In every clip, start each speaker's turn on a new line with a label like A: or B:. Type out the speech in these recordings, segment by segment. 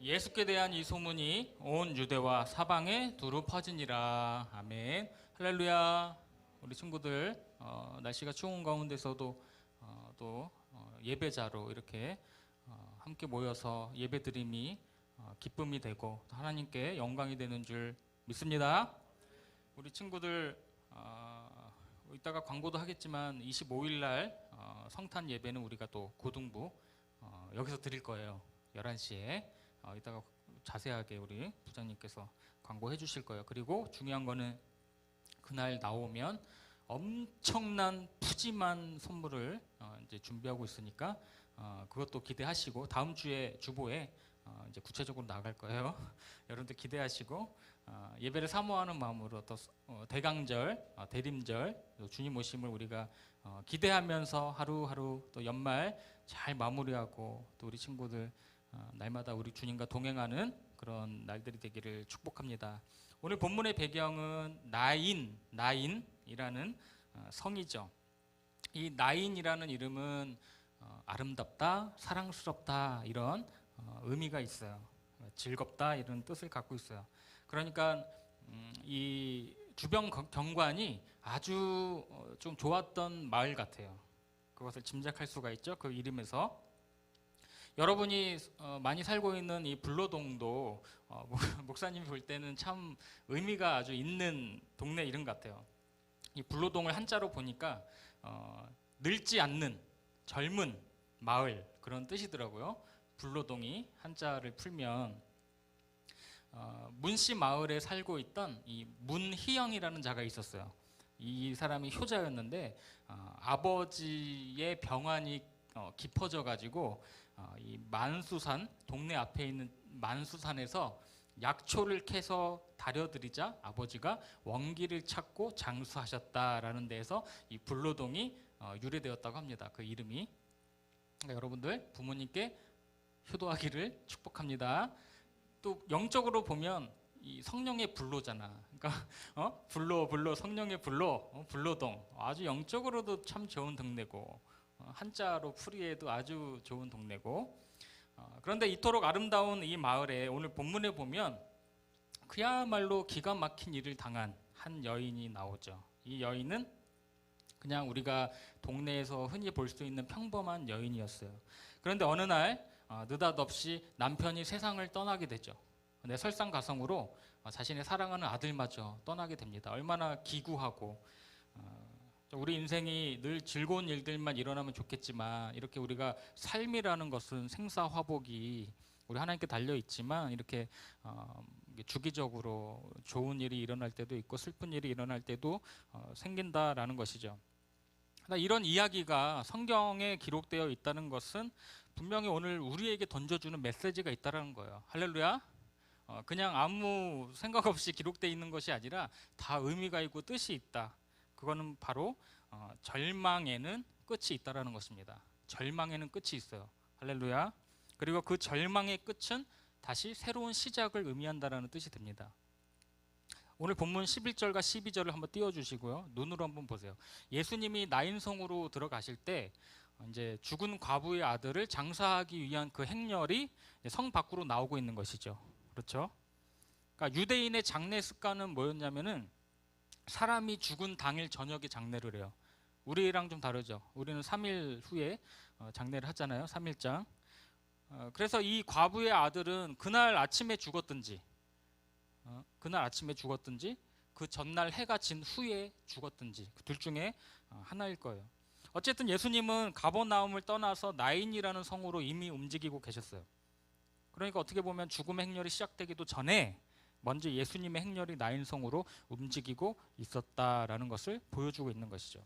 A: 예수께 대한 이 소문이 온 유대와 사방에 두루 퍼지니라. 아멘. 할렐루야. 우리 친구들 날씨가 추운 가운데서도 또 예배자로 이렇게 함께 모여서 예배드림이 기쁨이 되고 하나님께 영광이 되는 줄 믿습니다. 우리 친구들 이따가 광고도 하겠지만 25일 날 성탄 예배는 우리가 또 고등부 여기서 드릴 거예요. 11시에 이따가 자세하게 우리 부장님께서 광고해 주실 거예요. 그리고 중요한 거는 그날 나오면 엄청난 푸짐한 선물을 이제 준비하고 있으니까 그것도 기대하시고 다음 주에 주보에 이제 구체적으로 나갈 거예요. 여러분들 기대하시고 예배를 사모하는 마음으로 또 대강절, 대림절, 또 주님 오심을 우리가 기대하면서 하루하루 또 연말 잘 마무리하고 또 우리 친구들 날마다 우리 주님과 동행하는 그런 날들이 되기를 축복합니다. 오늘 본문의 배경은 나인이라는 성이죠. 이 나인이라는 이름은 아름답다, 사랑스럽다 이런 의미가 있어요. 즐겁다 이런 뜻을 갖고 있어요. 그러니까 이 주변 경관이 아주 좀 좋았던 마을 같아요. 그것을 짐작할 수가 있죠. 그 이름에서. 여러분이 많이 살고 있는 이 불로동도 목사님이 볼 때는 참 의미가 아주 있는 동네 이름 같아요. 이 불로동을 한자로 보니까 늙지 않는 젊은 마을 그런 뜻이더라고요. 불로동이 한자를 풀면 문씨 마을에 살고 있던 이 문희영이라는 자가 있었어요. 이 사람이 효자였는데 아버지의 병환이 깊어져 가지고 이 만수산 동네 앞에 있는 만수산에서 약초를 캐서 다려드리자 아버지가 원기를 찾고 장수하셨다라는 데에서 이 불로동이 유래되었다고 합니다. 그 이름이. 그러니까 여러분들 부모님께 효도하기를 축복합니다. 또 영적으로 보면 이 성령의 불로잖아. 그러니까 불로 성령의 불로 불로동 아주 영적으로도 참 좋은 동네고 한자로 풀이해도 아주 좋은 동네고 그런데 이토록 아름다운 이 마을에 오늘 본문에 보면 그야말로 기가 막힌 일을 당한 한 여인이 나오죠. 이 여인은 그냥 우리가 동네에서 흔히 볼 수 있는 평범한 여인이었어요. 그런데 어느 날 느닷없이 남편이 세상을 떠나게 되죠. 근데 설상가성으로 자신의 사랑하는 아들마저 떠나게 됩니다. 얼마나 기구하고 우리 인생이 늘 즐거운 일들만 일어나면 좋겠지만 이렇게 우리가 삶이라는 것은 생사화복이 우리 하나님께 달려 있지만 이렇게 주기적으로 좋은 일이 일어날 때도 있고 슬픈 일이 일어날 때도 생긴다라는 것이죠. 이런 이야기가 성경에 기록되어 있다는 것은 분명히 오늘 우리에게 던져주는 메시지가 있다는 거예요. 할렐루야. 그냥 아무 생각 없이 기록되어 있는 것이 아니라 다 의미가 있고 뜻이 있다. 그거는 바로 절망에는 끝이 있다라는 것입니다. 절망에는 끝이 있어요. 할렐루야. 그리고 그 절망의 끝은 다시 새로운 시작을 의미한다라는 뜻이 됩니다. 오늘 본문 11절과 12절을 한번 띄워주시고요. 눈으로 한번 보세요. 예수님이 나인성으로 들어가실 때 이제 죽은 과부의 아들을 장사하기 위한 그 행렬이 성 밖으로 나오고 있는 것이죠. 그렇죠? 그러니까 유대인의 장례 습관은 뭐였냐면은 사람이 죽은 당일 저녁에 장례를 해요. 우리랑 좀 다르죠. 우리는 3일 후에 장례를 하잖아요. 3일장. 그래서 이 과부의 아들은 그날 아침에 죽었든지 그 전날 해가 진 후에 죽었든지 그 둘 중에 하나일 거예요. 어쨌든 예수님은 가버나움을 떠나서 나인이라는 성으로 이미 움직이고 계셨어요. 그러니까 어떻게 보면 죽음의 행렬이 시작되기도 전에 먼저 예수님의 행렬이 나인성으로 움직이고 있었다라는 것을 보여주고 있는 것이죠.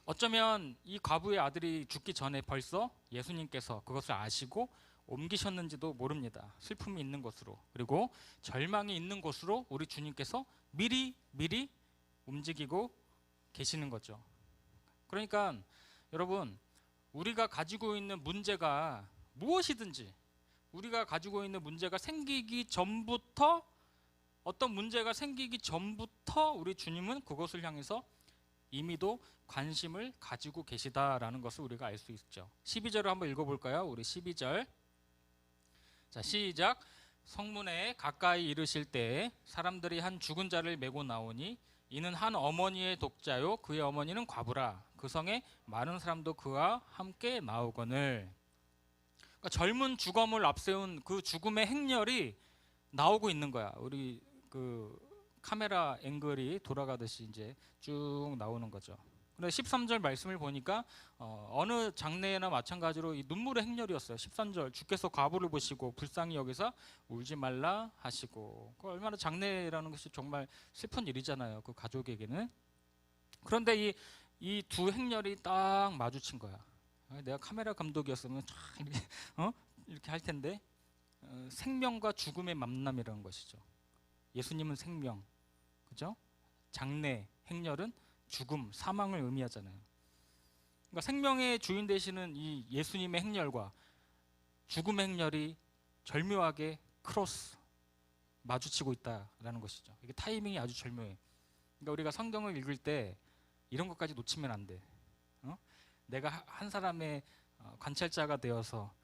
A: 어쩌면 이 과부의 아들이 죽기 전에 벌써 예수님께서 그것을 아시고 옮기셨는지도 모릅니다. 슬픔이 있는 곳으로 그리고 절망이 있는 곳으로 우리 주님께서 미리 움직이고 계시는 거죠. 그러니까 여러분 우리가 가지고 있는 문제가 무엇이든지 우리가 가지고 있는 문제가 생기기 전부터 어떤 문제가 생기기 전부터 우리 주님은 그것을 향해서 이미도 관심을 가지고 계시다라는 것을 우리가 알 수 있죠. 12절을 한번 읽어볼까요? 우리 12절 자, 시작. 성문에 가까이 이르실 때 사람들이 한 죽은 자를 메고 나오니 이는 한 어머니의 독자요 그의 어머니는 과부라. 그 성에 많은 사람도 그와 함께 나오거늘. 그러니까 젊은 주검을 앞세운 그 죽음의 행렬이 나오고 있는 거야. 우리 그 카메라 앵글이 돌아가듯이 이제 쭉 나오는 거죠. 근데 13절 말씀을 보니까 어느 장례나 마찬가지로 이 눈물의 행렬이었어요. 13절 주께서 과부를 보시고 불쌍히 여기서 울지 말라 하시고. 그 얼마나 장례라는 것이 정말 슬픈 일이잖아요. 그 가족에게는. 그런데 이 두 행렬이 딱 마주친 거야. 내가 카메라 감독이었으면 쫙 이렇게 이렇게 할 텐데 생명과 죽음의 만남이라는 것이죠. 예수님은 생명, 그죠? 장례 행렬은 죽음, 사망을 의미하잖아요. 그러니까 생명의 주인 되시는 이 예수님의 행렬과 죽음의 행렬이 절묘하게 크로스 마주치고 있다라는 것이죠. 이게 타이밍이 아주 절묘해. 그러니까 우리가 성경을 읽을 때 이런 것까지 놓치면 안 돼. 내가 한 사람의 관찰자가 되어서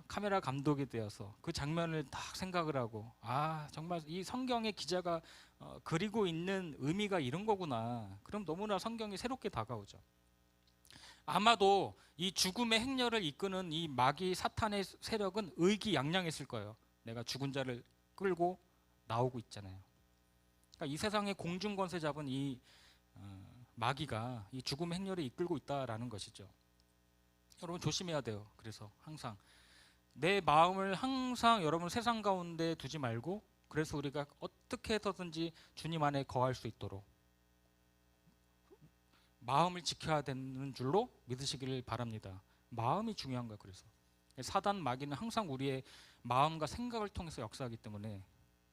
A: 카메라 감독이 되어서 그 장면을 딱 생각을 하고, 아 정말 이 성경의 기자가 그리고 있는 의미가 이런 거구나. 그럼 너무나 성경이 새롭게 다가오죠. 아마도 이 죽음의 행렬을 이끄는 이 마귀 사탄의 세력은 의기양양했을 거예요. 내가 죽은 자를 끌고 나오고 있잖아요. 그러니까 이 세상의 공중권세 잡은 이 마귀가 이 죽음의 행렬을 이끌고 있다라는 것이죠. 여러분 조심해야 돼요. 그래서 항상 내 마음을 항상 여러분 세상 가운데 두지 말고, 그래서 우리가 어떻게 해서든지 주님 안에 거할 수 있도록 마음을 지켜야 되는 줄로 믿으시기를 바랍니다. 마음이 중요한 거예요. 그래서 사단 마귀는 항상 우리의 마음과 생각을 통해서 역사하기 때문에,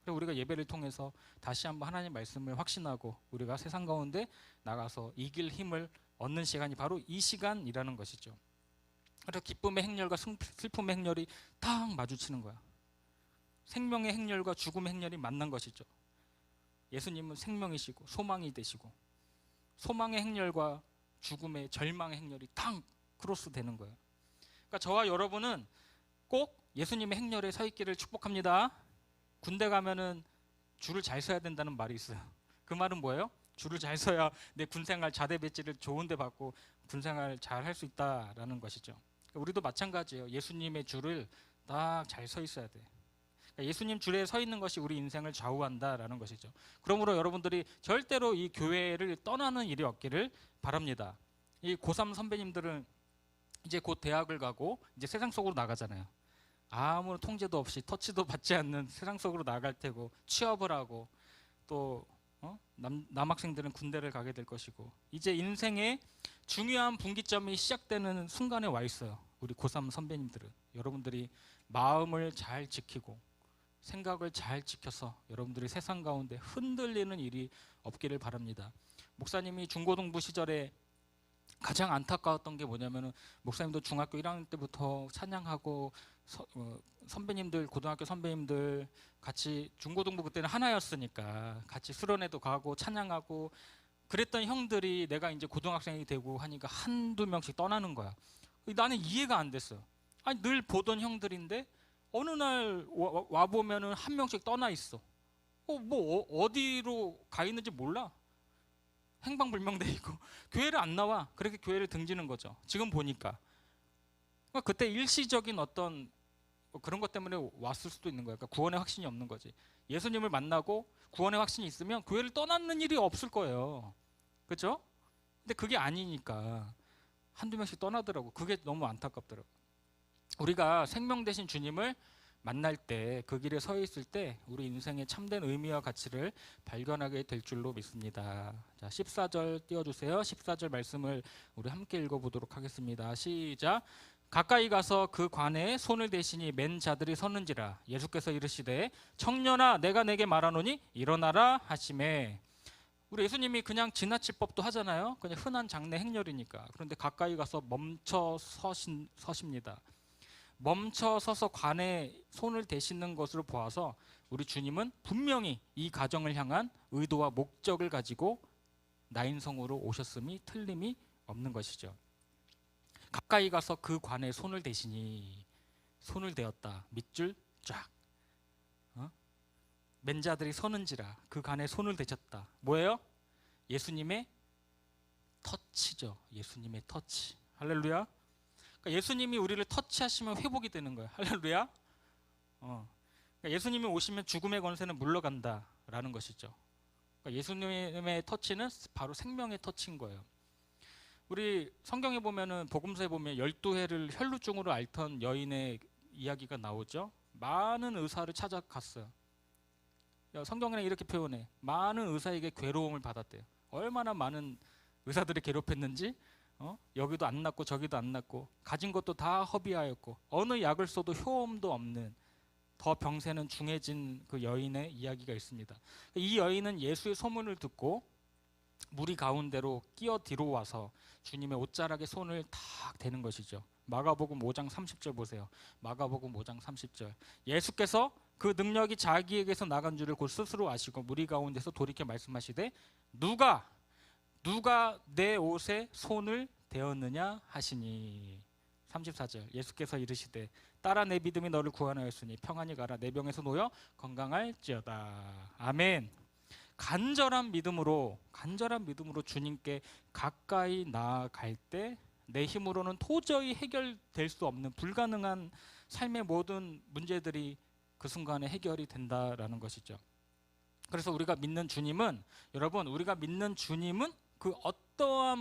A: 그래서 우리가 예배를 통해서 다시 한번 하나님의 말씀을 확신하고 우리가 세상 가운데 나가서 이길 힘을 얻는 시간이 바로 이 시간이라는 것이죠. 그래서 기쁨의 행렬과 슬픔의 행렬이 딱 마주치는 거야. 생명의 행렬과 죽음의 행렬이 만난 것이죠. 예수님은 생명이시고 소망이 되시고, 소망의 행렬과 죽음의 절망의 행렬이 딱 크로스 되는 거예요. 그러니까 저와 여러분은 꼭 예수님의 행렬에 서 있기를 축복합니다. 군대 가면은 줄을 잘 서야 된다는 말이 있어요. 그 말은 뭐예요? 줄을 잘 서야 내 군생활 자대 배지를 좋은데 받고 군생활 잘 할 수 있다라는 것이죠. 우리도 마찬가지예요. 예수님의 줄을 딱 잘 서 있어야 돼. 예수님 줄에 서 있는 것이 우리 인생을 좌우한다라는 것이죠. 그러므로 여러분들이 절대로 이 교회를 떠나는 일이 없기를 바랍니다. 이 고3 선배님들은 이제 곧 대학을 가고 이제 세상 속으로 나가잖아요. 아무런 통제도 없이 터치도 받지 않는 세상 속으로 나갈 테고, 취업을 하고 또 남학생들은 군대를 가게 될 것이고, 이제 인생의 중요한 분기점이 시작되는 순간에 와 있어요. 우리 고3 선배님들은 여러분들이 마음을 잘 지키고 생각을 잘 지켜서 여러분들이 세상 가운데 흔들리는 일이 없기를 바랍니다. 목사님이 중고등부 시절에 가장 안타까웠던 게 뭐냐면은, 목사님도 중학교 1학년 때부터 찬양하고 선배님들, 고등학교 선배님들 같이, 중고등부 그때는 하나였으니까 같이 수련회도 가고 찬양하고 그랬던 형들이 내가 이제 고등학생이 되고 하니까 한두 명씩 떠나는 거야. 나는 이해가 안 됐어요. 아니 늘 보던 형들인데 어느 날 와 보면은 한 명씩 떠나 있어. 어디로 가 있는지 몰라. 행방불명돼 있고 교회를 안 나와. 그렇게 교회를 등지는 거죠. 지금 보니까 그때 일시적인 어떤 그런 것 때문에 왔을 수도 있는 거야. 그러니까 구원의 확신이 없는 거지. 예수님을 만나고 구원의 확신이 있으면 교회를 떠나는 일이 없을 거예요. 그렇죠? 근데 그게 아니니까 한두 명씩 떠나더라고. 그게 너무 안타깝더라고. 우리가 생명 되신 주님을 만날 때, 그 길에 서 있을 때 우리 인생의 참된 의미와 가치를 발견하게 될 줄로 믿습니다. 자, 14절 띄워주세요. 14절 말씀을 우리 함께 읽어보도록 하겠습니다. 시작. 가까이 가서 그 관에 손을 대시니 맨 자들이 섰는지라. 예수께서 이르시되 청년아 내가 내게 말하노니 일어나라 하시매. 우리 예수님이 그냥 지나칠 법도 하잖아요. 그냥 흔한 장례 행렬이니까. 그런데 가까이 가서 멈춰 서십니다. 멈춰 서서 관에 손을 대시는 것으로 보아서 우리 주님은 분명히 이 가정을 향한 의도와 목적을 가지고 나인성으로 오셨음이 틀림이 없는 것이죠. 가까이 가서 그 관에 손을 대시니, 손을 대었다. 밑줄 쫙 맨자들이 서는지라 그 간에 손을 대셨다. 뭐예요? 예수님의 터치죠. 예수님의 터치. 할렐루야. 그러니까 예수님이 우리를 터치하시면 회복이 되는 거예요. 할렐루야. 그러니까 예수님이 오시면 죽음의 권세는 물러간다라는 것이죠. 그러니까 예수님의 터치는 바로 생명의 터치인 거예요. 우리 성경에 보면은 복음서에 보면 12해를 혈루증으로 앓던 여인의 이야기가 나오죠. 많은 의사를 찾아갔어요. 성경에는 이렇게 표현해. 많은 의사에게 괴로움을 받았대요. 얼마나 많은 의사들이 괴롭혔는지, 여기도 안 낫고 저기도 안 낫고 가진 것도 다 허비하였고 어느 약을 써도 효험도 없는 더 병세는 중해진 그 여인의 이야기가 있습니다. 이 여인은 예수의 소문을 듣고 무리 가운데로 끼어 들어와서 주님의 옷자락에 손을 탁 대는 것이죠. 마가복음 5장 30절 보세요. 마가복음 5장 30절. 예수께서 그 능력이 자기에게서 나간 줄을 곧 스스로 아시고 무리 가운데서 돌이켜 말씀하시되 누가 내 옷에 손을 대었느냐 하시니. 34절. 예수께서 이르시되 딸아 내 믿음이 너를 구원하였으니 평안히 가라 내 병에서 놓여 건강할지어다. 아멘. 간절한 믿음으로 주님께 가까이 나아갈 때 내 힘으로는 도저히 해결될 수 없는 불가능한 삶의 모든 문제들이 그 순간에 해결이 된다라는 것이죠. 그래서 우리가 믿는 주님은, 여러분, 우리가 믿는 주님은 그 어떠한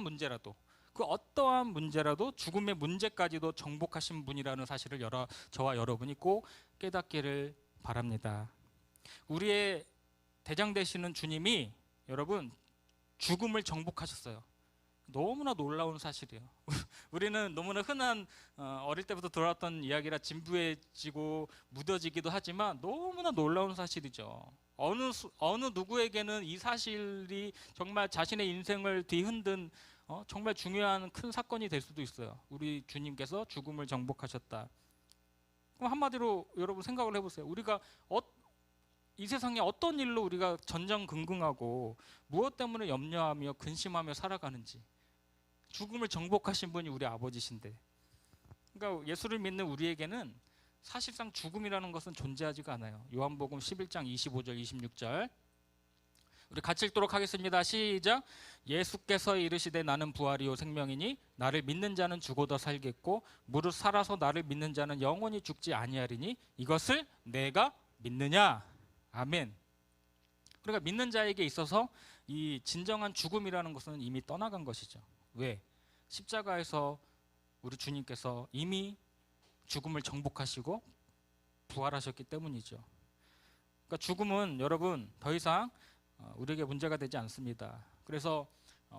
A: 문제라도 죽음의 문제까지도 정복하신 분이라는 사실을 저와 여러분이 꼭 깨닫기를 바랍니다. 우리의 대장 되시는 주님이 여러분 죽음을 정복하셨어요. 너무나 놀라운 사실이에요. 우리는 너무나 흔한 어릴 때부터 들어왔던 이야기라 진부해지고 무뎌지기도 하지만 너무나 놀라운 사실이죠. 어느 누구에게는 이 사실이 정말 자신의 인생을 뒤흔든 정말 중요한 큰 사건이 될 수도 있어요. 우리 주님께서 죽음을 정복하셨다. 그럼 한마디로 여러분 생각을 해보세요. 우리가 이 세상에 어떤 일로 우리가 전전긍긍하고 무엇 때문에 염려하며 근심하며 살아가는지. 죽음을 정복하신 분이 우리 아버지신데, 그러니까 예수를 믿는 우리에게는 사실상 죽음이라는 것은 존재하지가 않아요. 요한복음 11장 25절 26절 우리 같이 읽도록 하겠습니다. 시작. 예수께서 이르시되 나는 부활이요 생명이니 나를 믿는 자는 죽어도 살겠고 무릇 살아서 나를 믿는 자는 영원히 죽지 아니하리니 이것을 내가 믿느냐. 아멘. 그러니까 믿는 자에게 있어서 이 진정한 죽음이라는 것은 이미 떠나간 것이죠. 왜? 십자가에서 우리 주님께서 이미 죽음을 정복하시고 부활하셨기 때문이죠. 그러니까 죽음은 여러분 더 이상 우리에게 문제가 되지 않습니다. 그래서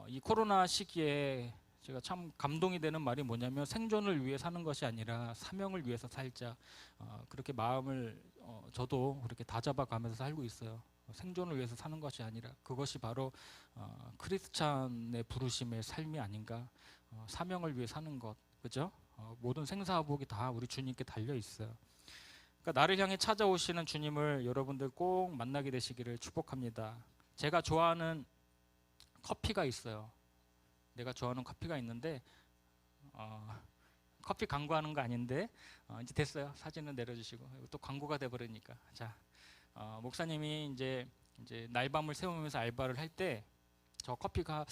A: 이 코로나 시기에 제가 참 감동이 되는 말이 뭐냐면 생존을 위해 사는 것이 아니라 사명을 위해서 살자. 그렇게 마음을 저도 그렇게 다잡아가면서 살고 있어요. 생존을 위해서 사는 것이 아니라 그것이 바로 크리스찬의 부르심의 삶이 아닌가. 사명을 위해 사는 것, 그죠? 모든 생사화복이 다 우리 주님께 달려 있어요. 그러니까 나를 향해 찾아오시는 주님을 여러분들 꼭 만나게 되시기를 축복합니다. 제가 좋아하는 커피가 있어요. 내가 좋아하는 커피가 있는데 커피 광고하는 거 아닌데 이제 됐어요. 사진은 내려주시고 또 광고가 돼버리니까. 자, 목사님이 이제 날밤을 새우면서 알바를 할 때 저 커피가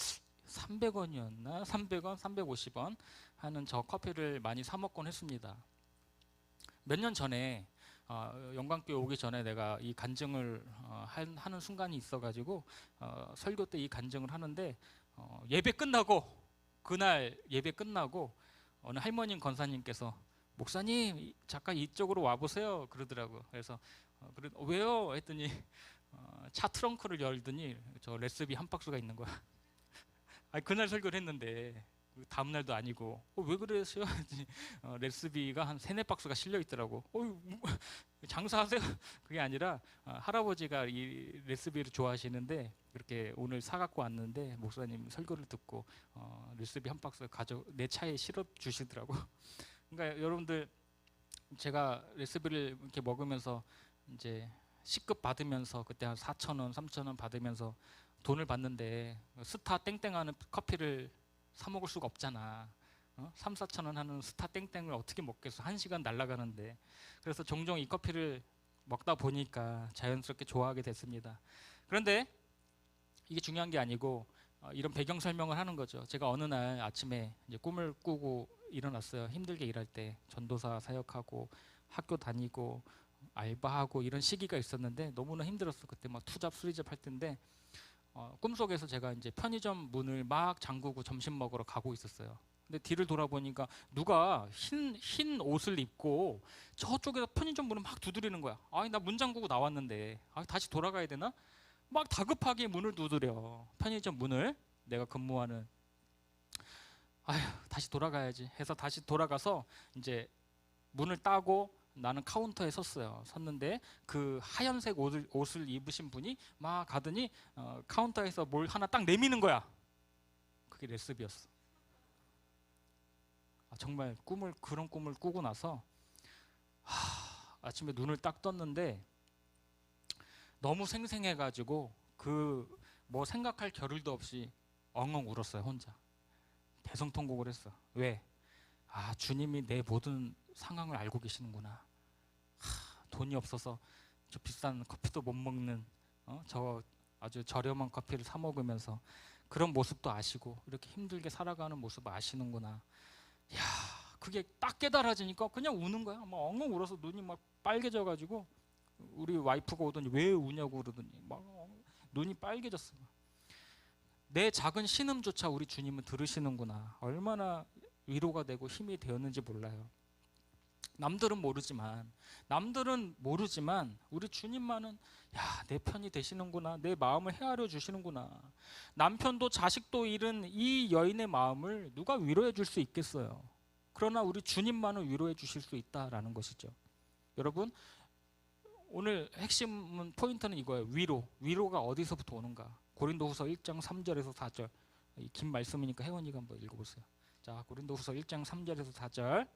A: 300원이었나? 300원, 350원 하는 저 커피를 많이 사 먹곤 했습니다. 몇 년 전에 영광교회 오기 전에 내가 이 간증을 하는 순간이 있어가지고 설교 때 이 간증을 하는데 예배 끝나고 그날 예배 끝나고 어느 할머님 권사님께서 목사님 잠깐 이쪽으로 와보세요 그러더라고요. 그래서 왜요? 했더니 차 트렁크를 열더니 저 레시피 한 박스가 있는 거야. 아니, 그날 설교를 했는데 다음 날도 아니고 왜 그러세요? 레시피가 한 3-4박스가 실려 있더라고. 장사하세요? 그게 아니라 할아버지가 이 레시피를 좋아하시는데 그렇게 오늘 사갖고 왔는데 목사님 설교를 듣고 레시피 한 박스 내 차에 실어 주시더라고. 그러니까 여러분들 제가 레시피를 이렇게 먹으면서 이제 시급 받으면서 그때 한 4,000원, 3,000원 받으면서 돈을 받는데 스타 땡땡하는 커피를 사 먹을 수가 없잖아. 3, 4천 원 하는 스타 땡땡을 어떻게 먹겠어? 1시간 날아가는데. 그래서 종종 이 커피를 먹다 보니까 자연스럽게 좋아하게 됐습니다. 그런데 이게 중요한 게 아니고 이런 배경 설명을 하는 거죠. 제가 어느 날 아침에 이제 꿈을 꾸고 일어났어요. 힘들게 일할 때 전도사 사역하고 학교 다니고 알바하고 이런 시기가 있었는데 너무나 힘들었어. 그때 막 투잡 수리잡 할 때인데 꿈속에서 제가 이제 편의점 문을 막 잠그고 점심 먹으러 가고 있었어요. 근데 뒤를 돌아보니까 누가 흰 옷을 입고 저쪽에서 편의점 문을 막 두드리는 거야. 아니 나 문 잠그고 나왔는데 다시 돌아가야 되나? 막 다급하게 문을 두드려. 편의점 문을. 내가 근무하는. 아휴 다시 돌아가야지 해서 다시 돌아가서 이제 문을 따고 나는 카운터에 섰어요. 섰는데 그 하얀색 옷을 입으신 분이 막 가더니 카운터에서 뭘 하나 딱 내미는 거야. 그게 레시피였어. 정말 그런 꿈을 꾸고 나서 아침에 눈을 딱 떴는데 너무 생생해가지고 뭐 생각할 겨를도 없이 엉엉 울었어요. 혼자 대성통곡을 했어. 왜? 주님이 내 모든 상황을 알고 계시는구나. 돈이 없어서 저 비싼 커피도 못 먹는 저 아주 저렴한 커피를 사 먹으면서 그런 모습도 아시고 이렇게 힘들게 살아가는 모습을 아시는구나. 야, 그게 딱 깨달아지니까 그냥 우는 거야. 막 엉엉 울어서 눈이 막 빨개져가지고 우리 와이프가 오더니 왜 우냐고 그러더니 막 눈이 빨개졌어. 내 작은 신음조차 우리 주님은 들으시는구나. 얼마나 위로가 되고 힘이 되었는지 몰라요. 남들은 모르지만 우리 주님만은 내 편이 되시는구나. 내 마음을 헤아려 주시는구나. 남편도 자식도 잃은 이 여인의 마음을 누가 위로해 줄 수 있겠어요. 그러나 우리 주님만은 위로해 주실 수 있다라는 것이죠. 여러분 오늘 핵심 포인트는 이거예요. 위로가 어디서부터 오는가. 고린도후서 1장 3절에서 4절. 긴 말씀이니까 혜원이가 한번 읽어보세요. 자, 고린도후서 1장 3절에서 4절.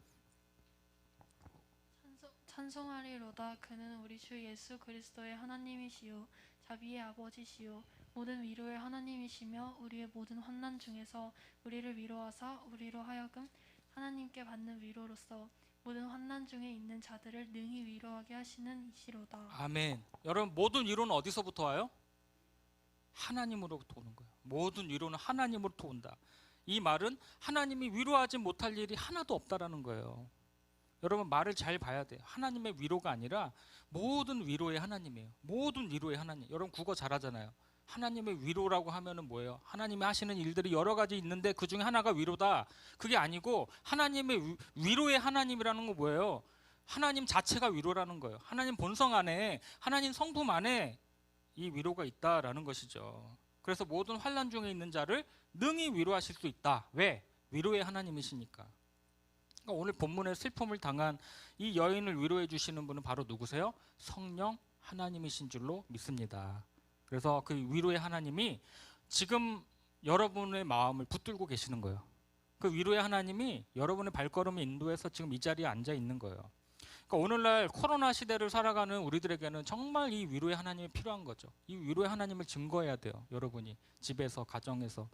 B: 찬송하리로다. 그는 우리 주 예수 그리스도의 하나님이시요 자비의 아버지시요 모든 위로의 하나님이시며 우리의 모든 환난 중에서 우리를 위로하사 우리로 하여금 하나님께 받는 위로로서 모든 환난 중에 있는 자들을 능히 위로하게 하시는 이시로다.
A: 아멘. 여러분 모든 위로는 어디서부터 와요? 하나님으로부터 오는 거예요. 모든 위로는 하나님으로부터 온다. 이 말은 하나님이 위로하지 못할 일이 하나도 없다라는 거예요. 여러분 말을 잘 봐야 돼요. 하나님의 위로가 아니라 모든 위로의 하나님이에요. 모든 위로의 하나님. 여러분 국어 잘하잖아요. 하나님의 위로라고 하면은 뭐예요? 하나님이 하시는 일들이 여러 가지 있는데 그 중에 하나가 위로다. 그게 아니고 하나님의 위로의 하나님이라는 건 뭐예요? 하나님 자체가 위로라는 거예요. 하나님 본성 안에, 하나님 성품 안에 이 위로가 있다라는 것이죠. 그래서 모든 환난 중에 있는 자를 능히 위로하실 수 있다. 왜? 위로의 하나님이시니까. 그러니까 오늘 본문에 슬픔을 당한 이 여인을 위로해 주시는 분은 바로 누구세요? 성령 하나님이신 줄로 믿습니다. 그래서 그 위로의 하나님이 지금 여러분의 마음을 붙들고 계시는 거예요. 그 위로의 하나님이 여러분의 발걸음을 인도해서 지금 이 자리에 앉아 있는 거예요. 그러니까 오늘날 코로나 시대를 살아가는 우리들에게는 정말 이 위로의 하나님이 필요한 거죠. 이 위로의 하나님을 증거해야 돼요. 여러분이 집에서, 가정에서,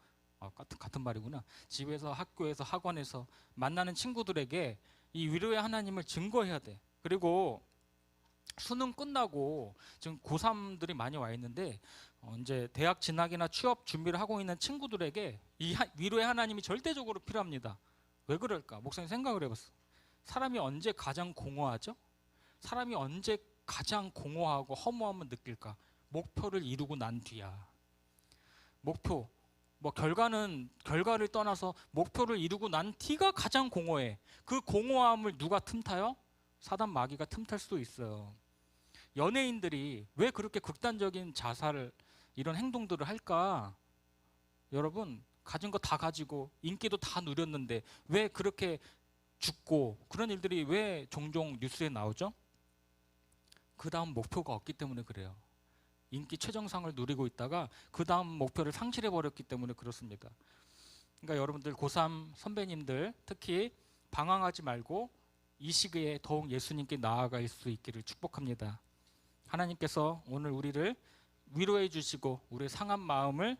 A: 같은 말이구나. 집에서, 학교에서, 학원에서 만나는 친구들에게 이 위로의 하나님을 증거해야 돼. 그리고 수능 끝나고 지금 고3들이 많이 와 있는데 이제 대학 진학이나 취업 준비를 하고 있는 친구들에게 이 위로의 하나님이 절대적으로 필요합니다. 왜 그럴까? 목사님 생각을 해봤어. 사람이 언제 가장 공허하죠? 사람이 언제 가장 공허하고 허무함을 느낄까? 목표를 이루고 난 뒤야. 목표, 결과를 떠나서 목표를 이루고 난 뒤가 가장 공허해. 그 공허함을 누가 틈타요? 사단 마귀가 틈탈 수도 있어요. 연예인들이 왜 그렇게 극단적인 자살 이런 행동들을 할까? 여러분 가진 거 다 가지고 인기도 다 누렸는데 왜 그렇게 죽고 그런 일들이 왜 종종 뉴스에 나오죠? 그 다음 목표가 없기 때문에 그래요. 인기 최정상을 누리고 있다가 그 다음 목표를 상실해버렸기 때문에 그렇습니다. 그러니까 여러분들 고3 선배님들 특히 방황하지 말고 이 시기에 더욱 예수님께 나아갈 수 있기를 축복합니다. 하나님께서 오늘 우리를 위로해 주시고 우리의 상한 마음을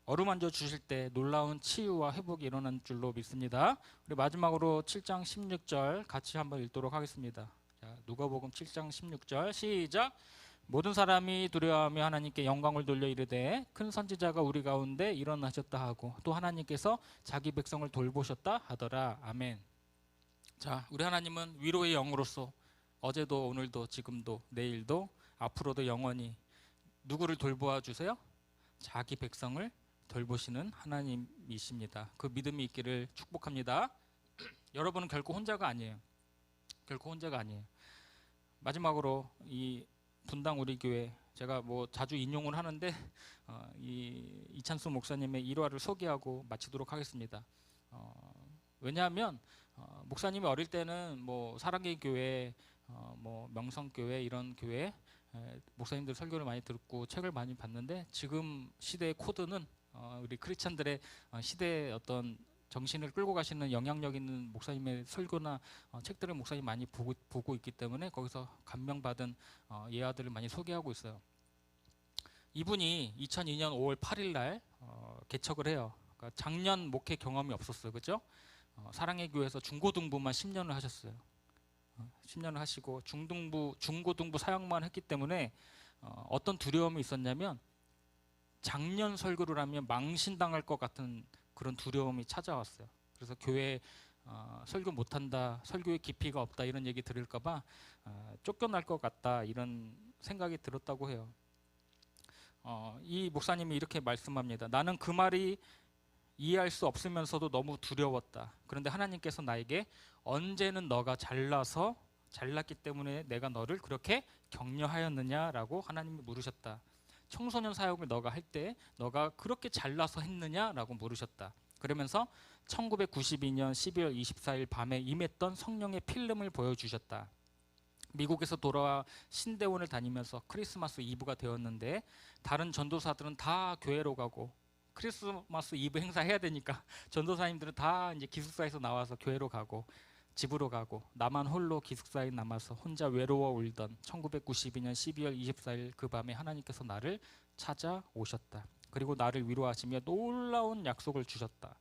A: 어루만져 주실 때 놀라운 치유와 회복이 일어난 줄로 믿습니다. 우리 마지막으로 7장 16절 같이 한번 읽도록 하겠습니다. 자, 누가복음 7장 16절 시작. 모든 사람이 두려워하며 하나님께 영광을 돌려 이르되 큰 선지자가 우리 가운데 일어나셨다 하고 또 하나님께서 자기 백성을 돌보셨다 하더라. 아멘. 자, 우리 하나님은 위로의 영으로서 어제도 오늘도 지금도 내일도 앞으로도 영원히 누구를 돌보아 주세요? 자기 백성을 돌보시는 하나님이십니다. 그 믿음이 있기를 축복합니다. 여러분은 결코 혼자가 아니에요. 결코 혼자가 아니에요. 마지막으로 이 분당 우리 교회 제가 뭐 자주 인용을 하는데 이 이찬수 목사님의 일화를 소개하고 마치도록 하겠습니다. 왜냐하면 목사님이 어릴 때는 뭐 사랑의 교회, 뭐 명성교회 이런 교회 목사님들 설교를 많이 듣고 책을 많이 봤는데 지금 시대의 코드는 우리 크리스찬들의 시대의 어떤 정신을 끌고 가시는 영향력 있는 목사님의 설교나 책들을 목사님이 많이 보고 있기 때문에 거기서 감명받은 예화들을 많이 소개하고 있어요. 이분이 2002년 5월 8일 날 개척을 해요. 그러니까 작년 목회 경험이 없었어요. 그죠? 사랑의 교회에서 중고등부만 10년을 하셨어요. 10년을 하시고 중고등부 사역만 했기 때문에 어떤 두려움이 있었냐면 작년 설교를 하면 망신당할 것 같은 그런 두려움이 찾아왔어요. 그래서 교회 설교 못한다, 설교의 깊이가 없다 이런 얘기 들을까 봐 쫓겨날 것 같다 이런 생각이 들었다고 해요. 이 목사님이 이렇게 말씀합니다. 나는 그 말이 이해할 수 없으면서도 너무 두려웠다. 그런데 하나님께서 나에게 언제는 너가 잘났기 때문에 내가 너를 그렇게 격려하였느냐라고 하나님이 물으셨다. 청소년 사역을 너가 할 때 너가 그렇게 잘나서 했느냐라고 물으셨다. 그러면서 1992년 12월 24일 밤에 임했던 성령의 필름을 보여주셨다. 미국에서 돌아와 신대원을 다니면서 크리스마스 이브가 되었는데 다른 전도사들은 다 교회로 가고 크리스마스 이브 행사해야 되니까 전도사님들은 다 이제 기숙사에서 나와서 교회로 가고 집으로 가고 나만 홀로 기숙사에 남아서 혼자 외로워 울던 1992년 12월 24일 그 밤에 하나님께서 나를 찾아오셨다. 그리고 나를 위로하시며 놀라운 약속을 주셨다.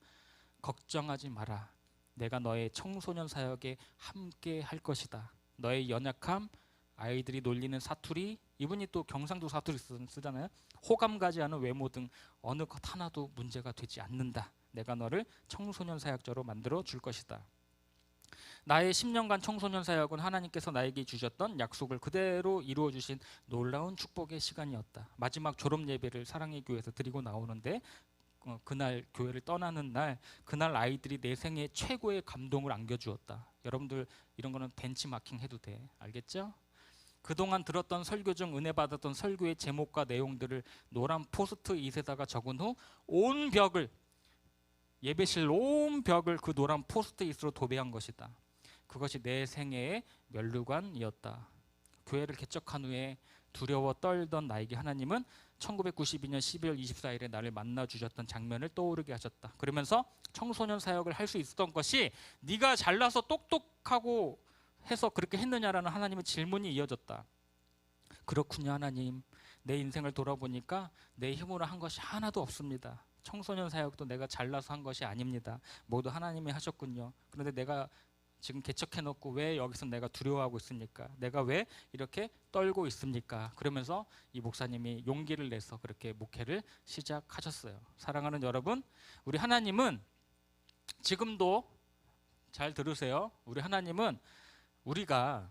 A: 걱정하지 마라. 내가 너의 청소년 사역에 함께 할 것이다. 너의 연약함, 아이들이 놀리는 사투리, 이분이 또 경상도 사투리 쓰잖아요. 호감 가지 않은 외모 등 어느 것 하나도 문제가 되지 않는다. 내가 너를 청소년 사역자로 만들어 줄 것이다. 나의 10년간 청소년 사역은 하나님께서 나에게 주셨던 약속을 그대로 이루어 주신 놀라운 축복의 시간이었다. 마지막 졸업 예배를 사랑의 교회에서 드리고 나오는데 그날 교회를 떠나는 날 그날 아이들이 내 생애 최고의 감동을 안겨주었다. 여러분들 이런 거는 벤치마킹 해도 돼. 알겠죠? 그동안 들었던 설교 중 은혜 받았던 설교의 제목과 내용들을 노란 포스트잇에다가 적은 후 온 벽을 예배실 온 벽을 그 노란 포스트잇으로 도배한 것이다. 그것이 내 생애의 면류관이었다. 교회를 개척한 후에 두려워 떨던 나에게 하나님은 1992년 12월 24일에 나를 만나 주셨던 장면을 떠오르게 하셨다. 그러면서 청소년 사역을 할 수 있었던 것이 네가 잘나서 똑똑하고 해서 그렇게 했느냐라는 하나님의 질문이 이어졌다. 그렇군요 하나님. 내 인생을 돌아보니까 내 힘으로 한 것이 하나도 없습니다. 청소년 사역도 내가 잘나서 한 것이 아닙니다. 모두 하나님이 하셨군요. 그런데 내가 지금 개척해놓고 왜 여기서 내가 두려워하고 있습니까? 내가 왜 이렇게 떨고 있습니까? 그러면서 이 목사님이 용기를 내서 그렇게 목회를 시작하셨어요. 사랑하는 여러분, 우리 하나님은 지금도 잘 들으세요. 우리 하나님은 우리가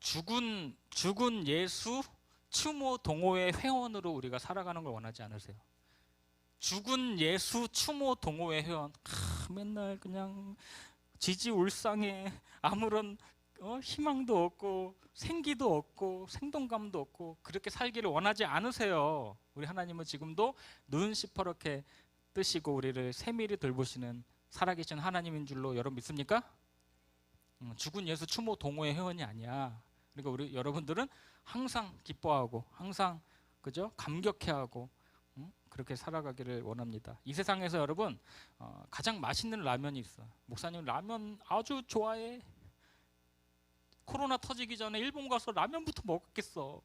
A: 죽은 예수 추모 동호회 회원으로 우리가 살아가는 걸 원하지 않으세요. 죽은 예수 추모 동호회 회원 맨날 그냥 지지울상에 아무런 희망도 없고 생기도 없고 생동감도 없고 그렇게 살기를 원하지 않으세요. 우리 하나님은 지금도 눈 시퍼렇게 뜨시고 우리를 세밀히 돌보시는 살아계신 하나님인 줄로 여러분 믿습니까? 죽은 예수 추모 동호회 회원이 아니야. 그러니까 우리 여러분들은 항상 기뻐하고 항상 그죠? 감격해하고 그렇게 살아가기를 원합니다. 이 세상에서 여러분 가장 맛있는 라면이 있어. 목사님 라면 아주 좋아해. 코로나 터지기 전에 일본 가서 라면부터 먹었겠어.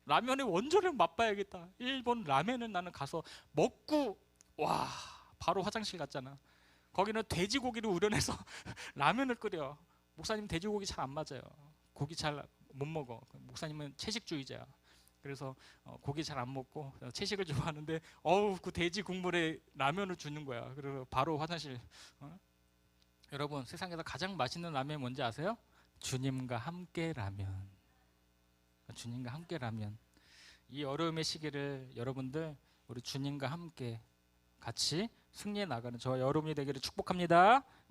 A: 라면의 원조를 맛봐야겠다. 일본 라면은 나는 가서 먹고 와 바로 화장실 갔잖아. 거기는 돼지고기를 우려내서 라면을 끓여. 목사님 돼지고기 잘 안 맞아요. 고기 잘 못 먹어. 목사님은 채식주의자야. 그래서 고기 잘 안 먹고 채식을 좋아하는데 그 돼지 국물에 라면을 주는 거야. 그래서 바로 화장실. 여러분 세상에서 가장 맛있는 라면 뭔지 아세요? 주님과 함께 라면. 주님과 함께 라면. 이 어려움의 시기를 여러분들 우리 주님과 함께 같이 승리해 나가는 저와 여러분이 되기를 축복합니다.